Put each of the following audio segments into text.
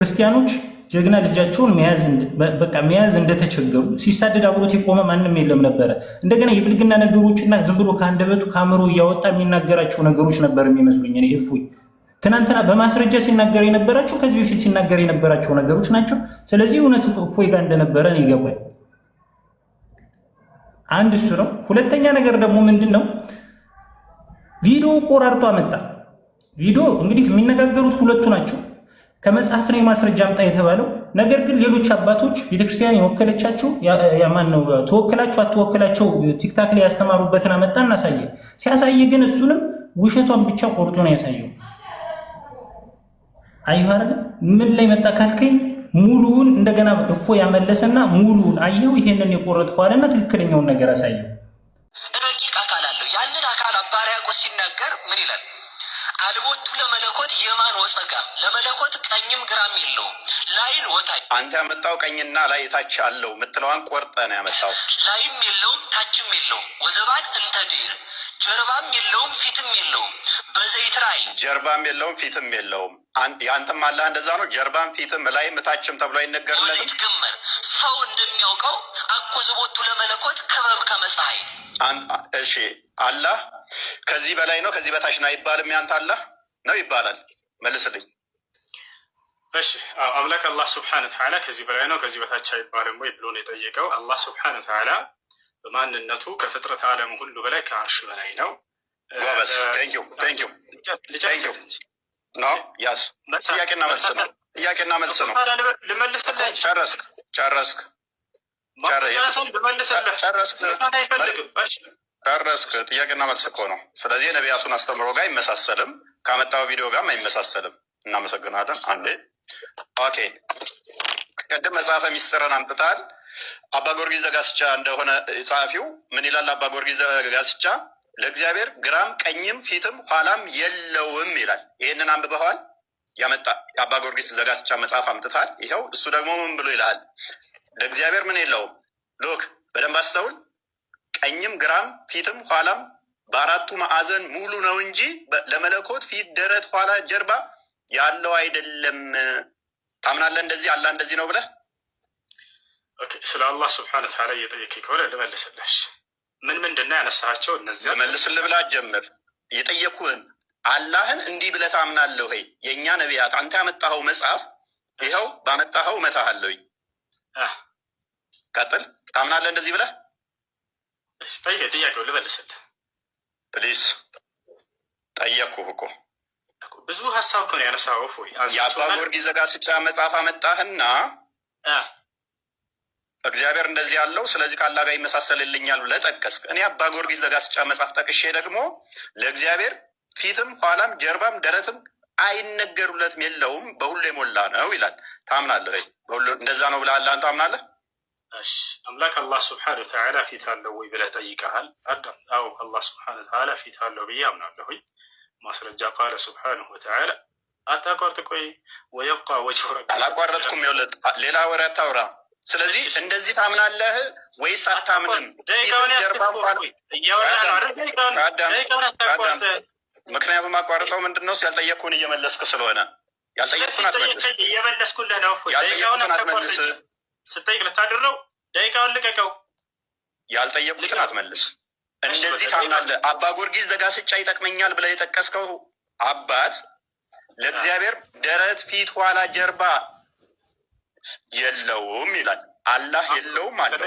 ክርስቲያኖች ጀግና ልጃቸውን መያዝ እንደተቸገሩ ሲሳደድ አብሮት የቆመ ማንም የለም ነበረ። እንደገና የብልግና ነገሮችና ዝም ብሎ ከአንደበቱ ከአእምሮ እያወጣ የሚናገራቸው ነገሮች ነበር የሚመስሉኝ። እኔ እፎይ ትናንትና በማስረጃ ሲናገር የነበራቸው ከዚህ በፊት ሲናገር የነበራቸው ነገሮች ናቸው። ስለዚህ እውነቱ እፎይ ጋር እንደነበረ ይገባል። አንድ እሱ ነው። ሁለተኛ ነገር ደግሞ ምንድን ነው ቪዲዮ ቆራርጦ አመጣ። ቪዲዮ እንግዲህ የሚነጋገሩት ሁለቱ ናቸው። ከመጽሐፍ ነው ማስረጃ አምጣ የተባለው ነገር ግን ሌሎች አባቶች ቤተክርስቲያን የወከለቻቸው ያማን ነው ተወክላቸው አትወክላቸው ቲክታክ ላይ ያስተማሩበትን አመጣ እናሳየ። ሲያሳየ ግን እሱንም ውሸቷን ብቻ ቆርጦ ነው ያሳየው። አይሁ አይደል ምን ላይ መጣ ካልከኝ ሙሉውን እንደገና እፎ ያመለሰና ሙሉውን አየው ይሄንን የቆረጥከው አለና ትክክለኛውን ነገር አሳየው። ረቂቅ አካል አለው። ያንን አካል አባ ሕርያቆስ ሲናገር ምን ይላል? አልቦቱ ለመለኮት የማን ወፀጋ ለመለኮት ቀኝም ግራም የለውም ላይን ወታች። አንተ ያመጣው ቀኝና ላይ ታች አለው ምትለዋን ቆርጠ ነው ያመጣው። ላይም የለውም ታችም የለውም ወዘባን እንተድር ጀርባም የለውም ፊትም የለውም በዘይት ራይ ጀርባም የለውም ፊትም የለውም። ያንተም አላህ እንደዛ ነው። ጀርባም ፊትም ላይም ታችም ተብሎ አይነገርለትም። ግመር ሰው እንደሚያውቀው አኮዝቦቱ ለመለኮት ክበብ ከመፀሐይ። እሺ አላህ ከዚህ በላይ ነው ከዚህ በታች ነው አይባልም። ያንተ አላህ ነው ይባላል። መልስልኝ። እሺ አምላክ አላህ ስብሐነ ወተዓላ ከዚህ በላይ ነው ከዚህ በታች አይባልም ወይ ብሎ ነው የጠየቀው። አላህ ስብሐነ ወተዓላ በማንነቱ ከፍጥረት ዓለም ሁሉ በላይ ከአርሽ በላይ ነው። ጎበዝ ቴንኪው ነው ያስ ጥያቄና መልስ ነው። ጥያቄና መልስ ነው። ልመልስልህ። ጨረስክ ጥያቄና መልስ እኮ ነው። ስለዚህ የነቢያቱን አስተምሮ ጋር አይመሳሰልም፣ ካመጣው ቪዲዮ ጋርም አይመሳሰልም። እናመሰግናለን። አንዴ ኦኬ። ቅድም መጽሐፈ ሚስጥርን አምጥታል። አባ ጊዮርጊስ ዘጋስጫ እንደሆነ ጸሐፊው ምን ይላል? አባ ጊዮርጊስ ዘጋስጫ ለእግዚአብሔር ግራም ቀኝም ፊትም ኋላም የለውም ይላል። ይህንን አንብበዋል? ያመጣ የአባ ጊዮርጊስ ዘጋስጫ መጽሐፍ አምጥታል። ይኸው እሱ ደግሞ ምን ብሎ ይልሃል? ለእግዚአብሔር ምን የለውም። ሎክ በደንብ አስተውል። ቀኝም ግራም ፊትም ኋላም በአራቱ ማዕዘን ሙሉ ነው እንጂ ለመለኮት ፊት፣ ደረት፣ ኋላ፣ ጀርባ ያለው አይደለም። ታምናለህ? እንደዚህ አላህ እንደዚህ ነው ብለህ ስለ አላህ ስብሐነ ወተዓላ እየጠየቀኝ ከሆነ ልመልስልህ። ምንድን ነው ያነሳቸው? እነዚያ ልመልስልህ ብላ ጀምር። እየጠየኩህን አላህን እንዲህ ብለህ ታምናለህ ወይ? የእኛ ነቢያት አንተ ያመጣኸው መጽሐፍ ይኸው ባመጣኸው እመታሃለሁኝ። ቀጥል። ታምናለህ እንደዚህ ብለህ? ጥያቄውን ልመልስልህ ፕሊስ። ጠየቅኩህ እኮ ብዙ ሀሳብ ከሆነ ያነሳው የአባ ጊዮርጊስ ዘጋስጫ መጽሐፍ አመጣህና እግዚአብሔር እንደዚህ ያለው ስለዚህ ከአላህ ጋር ይመሳሰልልኛል ብለህ ጠቀስክ። እኔ አባ ጊዮርጊስ ዘጋስጫ መጽሐፍ ጠቅሼ ደግሞ ለእግዚአብሔር ፊትም ኋላም ጀርባም ደረትም አይነገሩለትም የለውም በሁሉ የሞላ ነው ይላል። ታምናለህ ወይ? በሁሉ እንደዛ ነው ብለህ አላህን ታምናለህ? እሺ አምላክ አላህ ስብሐነ ወተዓላ ፊት አለው ወይ ብለህ ጠይቀሃል። አዳም አዎ አላህ ስብሐነ ወተዓላ ፊት አለው ብዬ አምናለሁ። ማስረጃ ቃለ ስብሐነሁ ወተዓላ አታቋርጥ። ቆይ ወየብቃ ወጅሁ ረቢ። አላቋረጥኩም። ይኸውልህ ሌላ ወሬ አታውራ። ስለዚህ እንደዚህ ታምናለህ ወይስ አታምንም? ምክንያቱም አቋርጠው ምንድን ነው ያልጠየቅኩህን እየመለስክ ስለሆነ ያልጠየቅኩህን አትመልስ። እየመለስኩልህ ነው። ያልጠየቅኩህን አትመልስ። ስጠይቅ ልታድረው ደቂቃውን ልቀቀው። ያልጠየቅኩትን አትመልስ። እንደዚህ ታምናለህ? አባ ጊዮርጊስ ዘጋስጫ ይጠቅመኛል ብለህ የጠቀስከው አባት ለእግዚአብሔር ደረት፣ ፊት፣ ኋላ፣ ጀርባ የለውም ይላል። አላህ የለውም አለው።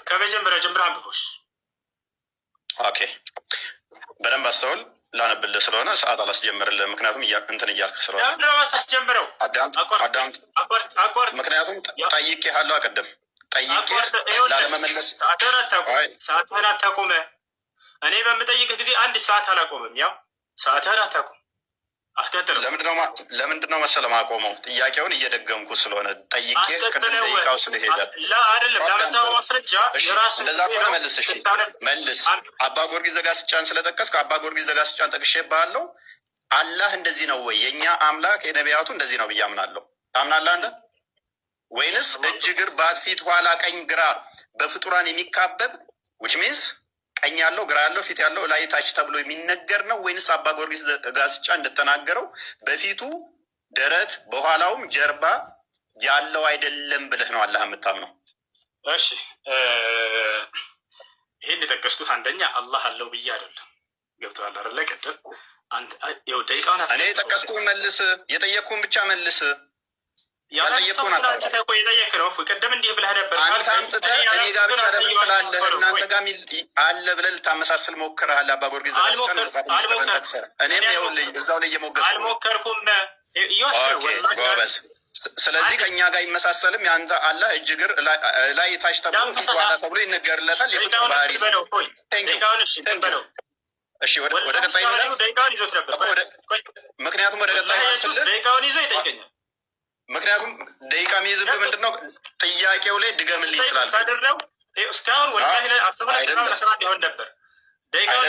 ከመጀመሪያ ጀምሮ አንብቦሽ። ኦኬ በደንብ አስተውል። ላነብልህ ስለሆነ ሰዓት አላስጀምርልህ። ምክንያቱም እንትን እያልክ ስለሆነ ታስጀምረው። ምክንያቱም ጠይቄሃለሁ። አቀደም ጠይቄ ላለመመለስ ሰዓትህን አታቁመ። እኔ በምጠይቅህ ጊዜ አንድ ሰዓት አላቆምም። ያው ሰዓትህን አታቁም። አስቀጥል። ለምንድነው መሰለህ ማቆመው? ጥያቄውን እየደገምኩ ስለሆነ ጠይቄ ቅድም ደቂቃው ስለሄደ አይደለም። ላመጣው ማስረጃ እንደዛ ከሆነ መልስ። እሺ መልስ። አባ ጊዮርጊስ ዘጋስጫን ስለጠቀስክ አባ ጊዮርጊስ ዘጋስጫን ጠቅሼብሃለሁ። አላህ እንደዚህ ነው ወይ? የእኛ አምላክ የነቢያቱ እንደዚህ ነው ብዬ አምናለሁ። ታምናለህ አንተ? ወይንስ እጅ፣ እግር፣ ባት፣ ፊት፣ ኋላ፣ ቀኝ፣ ግራ በፍጡራን የሚካበብ ዊች ሚንስ ቀኝ ያለው ግራ ያለው ፊት ያለው ላይ ታች ተብሎ የሚነገር ነው? ወይንስ አባ ጊዮርጊስ ዘጋስጫ እንደተናገረው በፊቱ ደረት በኋላውም ጀርባ ያለው አይደለም ብለህ ነው አላህ የምታምነው? እሺ ይሄን የጠቀስኩት አንደኛ አላህ አለው ብዬ አይደለም። ገብቶሃል አይደለ? ቅድም ደቂቃውን እኔ የጠቀስኩህን መልስ፣ የጠየቅኩህን ብቻ መልስ። ያጠየቅኩህን የጠየቅ ነው። ቅድም እንዲህ ብለህ ነበር። አንተ አምጥተህ እኔ ጋር ብቻ ለምን ትላለህ? እናንተ ጋር አለ ብለህ ልታመሳስል ሞክረሃል። አባ ጊዮርጊስ እኔም ይኸውልህ እዛው ላይ እየሞገጥኩ አልሞከርኩም። ጎበዝ። ስለዚህ ከእኛ ጋር አይመሳሰልም። የአንተ አላህ እጅ እግር ላይ ታች ተብሎ ፊት ኋላ ተብሎ ይነገርለታል። የፍቅር ባህሪ ነው። እሺ ወደ ቀጣይ ምክንያቱም ወደ ቀጣይ ደቂቃውን ይዞ ይጠይቀኛል። ምክንያቱም ደቂቃ የሚይዝብህ ምንድን ነው? ጥያቄው ላይ ድገምልኝ ስላልክ እስካሁን ወላሂ ላይ አስበ ሆን ነበር። ደቂቃውን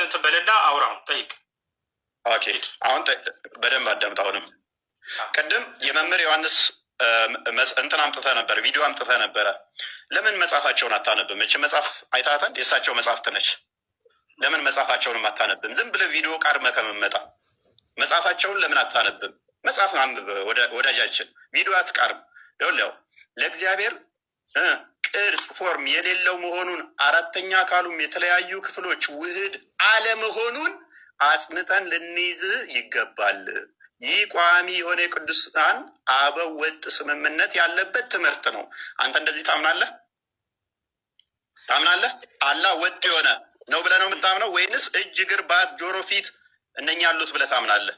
እንትን በልና አውራውን ጠይቅ። ኦኬ አሁን በደንብ አዳምጥ። አሁንም ቅድም የመምህር ዮሐንስ እንትን አምጥተህ ነበር፣ ቪዲዮ አምጥተህ ነበረ። ለምን መጽሐፋቸውን አታነብም? እች መጽሐፍ አይታታል፣ የእሳቸው መጽሐፍት ነች። ለምን መጽሐፋቸውንም አታነብም? ዝም ብለህ ቪዲዮ ቃርመህ ከመመጣ መጽሐፋቸውን ለምን አታነብም? መጽሐፍ አንብብ ወዳጃችን፣ ቪዲዮ አትቃርም። ይኸውልህ ለእግዚአብሔር ቅርጽ ፎርም የሌለው መሆኑን፣ አራተኛ አካሉም የተለያዩ ክፍሎች ውህድ አለመሆኑን አጽንተን ልንይዝ ይገባል። ይህ ቋሚ የሆነ የቅዱሳን አበው ወጥ ስምምነት ያለበት ትምህርት ነው። አንተ እንደዚህ ታምናለህ? አላህ ወጥ የሆነ ነው ብለህ ነው የምታምነው ወይንስ እጅ እግር ባት ጆሮ ፊት እነኛ ያሉት ብለህ ታምናለህ?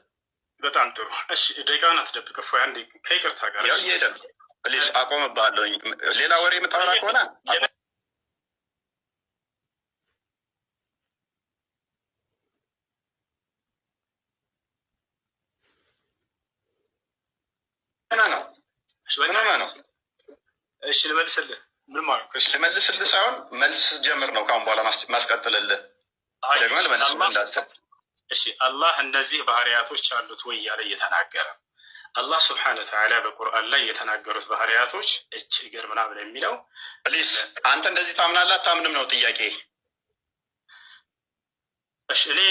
በጣም ጥሩ። እሺ ደቂቃውን አትደብቅ። አንዴ ከይቅርታ ጋር ፕሊዝ አቆምብሃለሁኝ። ሌላ ወሬ የምታወራ ከሆነ ነው። እሺ ልመልስልህ። ምን ማለት ልመልስልህ ሳይሆን መልስ ጀምር ነው ካሁን በኋላ ማስቀጥልልህ። ደግሞ ልመልስ እንዳትል። እሺ አላህ እነዚህ ባህሪያቶች አሉት ወይ እያለ እየተናገረ አላህ ስብሐነሁ ወተዓላ በቁርአን ላይ የተናገሩት ባህሪያቶች እጅ እግር ምናምን የሚለው ፕሊዝ አንተ እንደዚህ ታምናለህ አታምንም ነው ጥያቄ። እሺ እኔ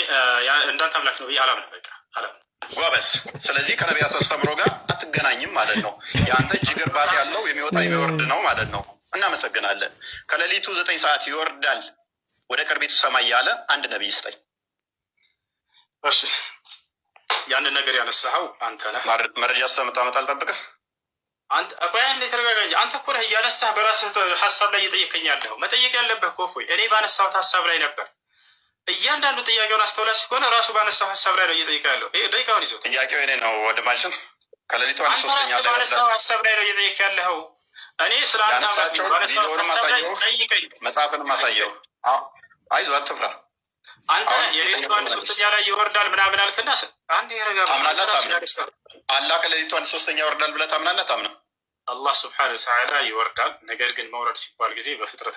እንዳንተ አምላክ ነው ብዬ አላምንም። በቃ አላምንም። ጎበዝ። ስለዚህ ከነቢያት አስተምሮ ጋር አትገናኝም ማለት ነው። የአንተ እጅ እግር ባት ያለው የሚወጣ የሚወርድ ነው ማለት ነው። እናመሰግናለን። ከሌሊቱ 9 ሰዓት ይወርዳል ወደ ቅርቢቱ ሰማይ ያለ አንድ ነቢይ ስጠኝ። እሺ ያንን ነገር ያነሳኸው አንተ ነህ። መረጃ ስለምታመጣ አልጠብቅህ። አንተ ተረጋጋ። አንተ እኮ ነህ እያነሳህ በራስህ ሀሳብ ላይ እየጠየቀኝ ያለኸው። መጠየቅ ያለብህ እኮ እፎይ እኔ ባነሳሁት ሀሳብ ላይ ነበር። እያንዳንዱ ጥያቄውን አስተውላችሁ ከሆነ ራሱ ባነሳው ሀሳብ ላይ ነው እየጠየቀ ያለው። ደቂቃውን ይዞ ጥያቄው እኔ ነው ወንድማችን። ከሌሊቱ አንድ ሶስተኛ ባነሳው ሀሳብ ላይ ነው እየጠየቀ ያለኸው። እኔ ስለ አንተ መጽሐፍን ማሳየው። አይዞህ አትፍራ። አንተ የሌሊቱ አንድ ሶስተኛ ላይ ይወርዳል ምናምን አልክና አንድ አላህ ከሌሊቱ አንድ ሶስተኛ ይወርዳል ብለህ ታምናለህ? ታምነው አላህ ስብሐነሁ ወተዓላ ይወርዳል። ነገር ግን መውረድ ሲባል ጊዜ በፍጥረት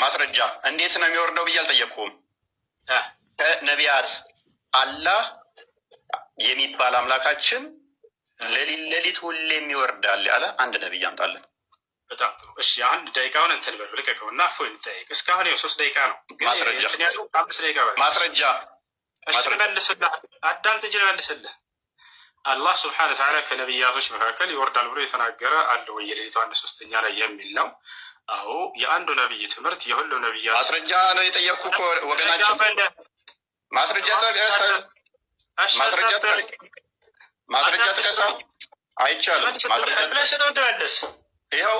ማስረጃ እንዴት ነው የሚወርደው ብዬ አልጠየቅኩም። ከነቢያት አላህ የሚባል አምላካችን ሌሊት ሁሌም ይወርዳል ያለ አንድ ነቢይ አምጣለን። በጣም ጥሩ። እሺ አንድ ደቂቃውን እንትን በል ልቀቀው እና እፎይ እንጠይቅ። እስካሁን 3 ደቂቃ ነው። ማስረጃ መልስልህ። አዳምጥ እንጂ መልስልህ። አላህ ስብሐነሁ ወተዓላ ከነቢያቶች መካከል ይወርዳል ብሎ የተናገረ አለ ወይ? የሌሊቱ 1/3 ላይ የሚል ነው። አዎ የአንዱ ነቢይ ትምህርት የሁሉም ነቢያት ማስረጃ ነው የጠየቅኩ እኮ ወገናችን። ማስረጃ ጥቀሳ አይቻልም። ይኸው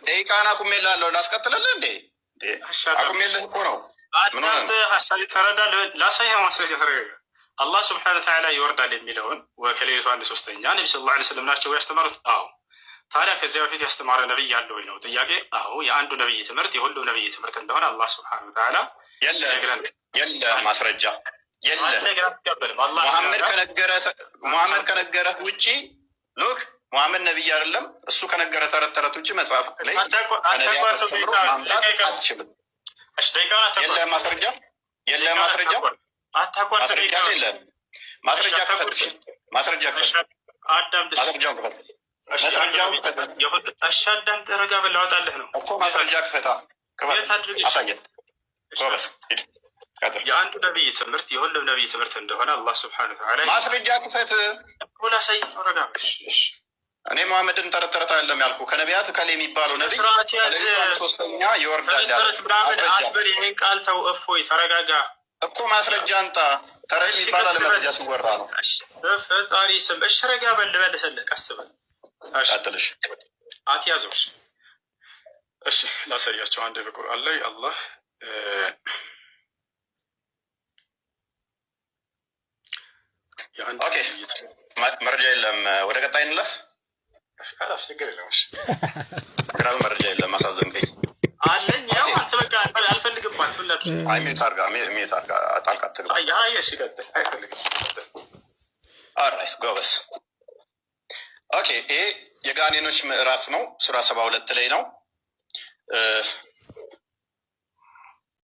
ደቂቃን አቁሜልሃለሁ። ላስቀጥልልህ እንዴ? አቁሜልህ እኮ ነው። እናንተ ሀሳብ ተረዳ። ላሳይህ ማስረጃ ተረጋጋ። አላህ ስብሐነሁ ወተዓላ ይወርዳል የሚለውን ከሌሊቱ 1/3 ነቢ ሰለላሁ ዐለይሂ ወሰለም ናቸው ያስተማሩት። አዎ ታዲያ ከዚያ በፊት ያስተማረ ነቢይ ያለ ወይ ነው ጥያቄ። አዎ የአንዱ ነቢይ ትምህርት የሁሉም ነቢይ ትምህርት እንደሆነ አላህ ስብሐነሁ ወተዓላ የለ ማስረጃ የለ። ሙሐመድ ከነገረ ውጭ ሉክ ሙሐመድ ነቢይ አይደለም። እሱ ከነገረ ተረት ተረት ውጭ መጽሐፍ ላይ ከነቢያት አስተምሮ ማምጣት አትችልም። የለ ማስረጃ ማስረጃ ክፈት። አዳም ተረጋ ብለህ አወጣለህ ነው እኮ ማስረጃ ክፈታ። አሳየን። ጎበዝ የአንዱ ነቢይ ትምህርት የሁሉም ነቢይ ትምህርት እንደሆነ አላህ ስብሐነሁ ወተዓላ ማስረጃ ክፈት ላሳይ ረጋሽ እኔ መሐመድን ተረተረታ ያለም ያልኩ ከነቢያት ከሌ የሚባለው ነቢይ ሶስተኛ ይወርዳል ምናምን አትበል። ይሄን ቃል ተው፣ እፎይ ተረጋጋ እኮ ማስረጃ አንጣ። ተረት የሚባል መረጃ ሲወራ ነው። በፈጣሪ ስም እሺ፣ ረጋ በል መልሰልህ፣ ቀስ በል ቀጥልሽ፣ አትያዘውሽ። እሺ ላሳያቸው። አንድ በቁርአን ላይ አላህ ኦኬ፣ መረጃ የለም። ወደ ቀጣይ እንለፍ። አላፍ ችግር የለም። እሺ ግራብ መረጃ የለም። አሳዘንከኝ አለኝ። ያው አንተ በቃ አልፈልግም ባትፈለጥ አይ ሚዩት አድርጋ ጣልቃ አትግባ። አይ እሺ ቀጥል። አይፈልግም። ኦልራይት ጎበስ። ኦኬ፣ ይሄ የጋኔኖች ምዕራፍ ነው። ሱራ 72 ላይ ነው።